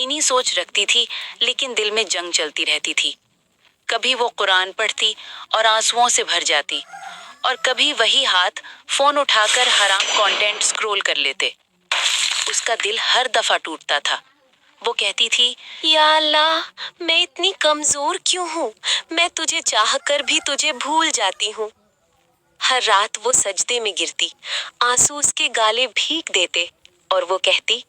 यकीनी सोच रखती थी, लेकिन दिल में जंग चलती रहती थी। कभी वो कुरान पढ़ती और आंसुओं से भर जाती, और कभी वही हाथ फोन उठाकर हराम कंटेंट स्क्रॉल कर लेते। उसका दिल हर दफा टूटता था। वो कहती थी, या अल्लाह, मैं इतनी कमजोर क्यों हूँ? मैं तुझे चाहकर भी तुझे भूल जाती हूँ। हर रात वो सजदे में गिरती, आंसू उसके गाले भीग देते, और वो कहती,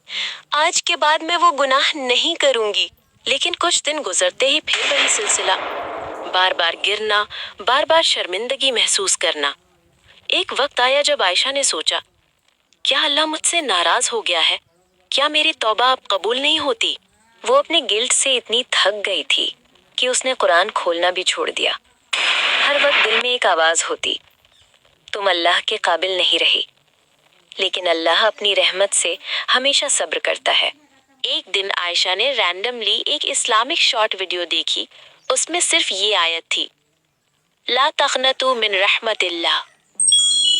आज के बाद मैं वो गुनाह नहीं करूंगी। लेकिन कुछ दिन गुजरते ही फिर वही सिलसिला, बार बार गिरना, बार बार शर्मिंदगी महसूस करना। एक वक्त आया जब आयशा ने सोचा, क्या अल्लाह मुझसे नाराज हो गया है? क्या मेरी तौबा अब कबूल नहीं होती? वो अपने गिल्ट से इतनी थक गई थी कि उसने कुरान खोलना भी छोड़ दिया। हर वक्त दिल में एक आवाज होती, तुम अल्लाह के काबिल नहीं रही। लेकिन अल्लाह अपनी रहमत से हमेशा सब्र करता है। एक दिन आयशा ने रैंडमली एक इस्लामिक शॉर्ट वीडियो देखी। उसमें सिर्फ ये आयत थी, ला तक़नतू मिन रहमतिल्लाह,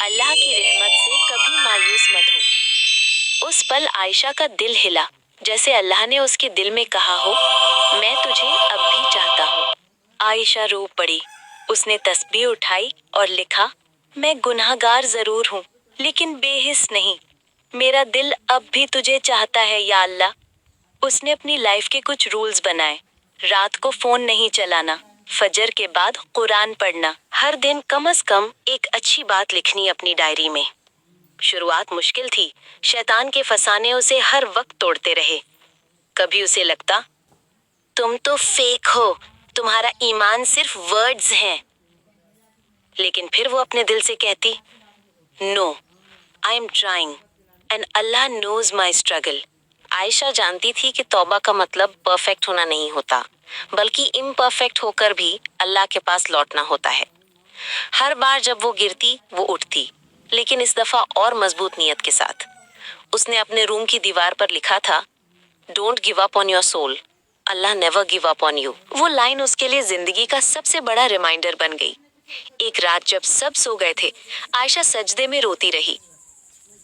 अल्लाह की रहमत से कभी मायूस मत हो। उस पल आयशा का दिल हिला, जैसे अल्लाह ने उसके दिल में कहा हो, मैं तुझे अब भी चाहता हूँ। आयशा रो पड़ी। उसने तस्बीह उठाई और लिखा, मैं गुनाहगार जरूर हूँ, लेकिन बेहिस नहीं। मेरा दिल अब भी तुझे चाहता है या अल्लाह। उसने अपनी लाइफ के कुछ रूल्स बनाए। रात को फोन नहीं चलाना, फजर के बाद कुरान पढ़ना, हर दिन कम से कम एक अच्छी बात लिखनी अपनी डायरी में। शुरुआत मुश्किल थी। शैतान के फसाने उसे हर वक्त तोड़ते रहे। कभी उसे लगता, तुम तो फेक हो, तुम्हारा ईमान सिर्फ वर्ड्स हैं। लेकिन फिर वो अपने दिल से कहती, no, I am trying and Allah knows my struggle. Ayesha जानती थी कि तौबा का मतलब परफेक्ट होना नहीं होता, बल्कि इम्परफेक्ट होकर भी अल्लाह के पास लौटना होता है। हर बार जब वो गिरती, वो उठती, लेकिन इस दफा और मजबूत नियत के साथ। उसने अपने रूम की दीवार पर लिखा था, don't give up on your soul, Allah never give up on you. वो लाइन उसके लिए जिंदगी का सबसे बड़ा रिमाइंडर बन गई। एक रात जब सब सो गए थे, आयशा सजदे में रोती रही,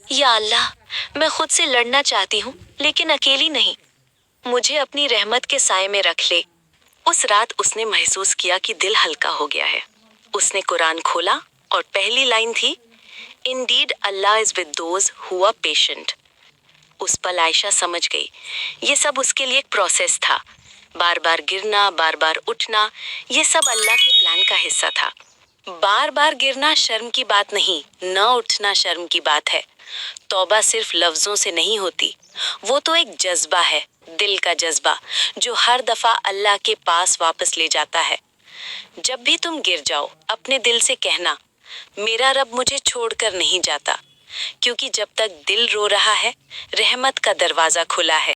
या अल्लाह, मैं खुद से लड़ना चाहती हूँ, लेकिन अकेली नहीं। मुझे अपनी रहमत के साए में रख ले। उस रात उसने महसूस किया कि दिल हल्का हो गया है। उसने कुरान खोला और पहली लाइन थी, indeed Allah is with those who are patient. उस पल आयशा समझ गई, ये सब उसके लिए एक प्रोसेस था। बार बार गिरना, बार बार उठना, ये सब अल्लाह के प्लान का हिस्सा था। बार बार गिरना शर्म की बात नहीं, न उठना शर्म की बात है। तौबा सिर्फ लफ्जों से नहीं होती, वो तो एक जज्बा है, दिल का जज्बा, जो हर दफा अल्लाह के पास वापस ले जाता है। जब भी तुम गिर जाओ, अपने दिल से कहना, मेरा रब मुझे छोड़कर नहीं जाता, क्योंकि जब तक दिल रो रहा है, रहमत का दरवाजा खुला है।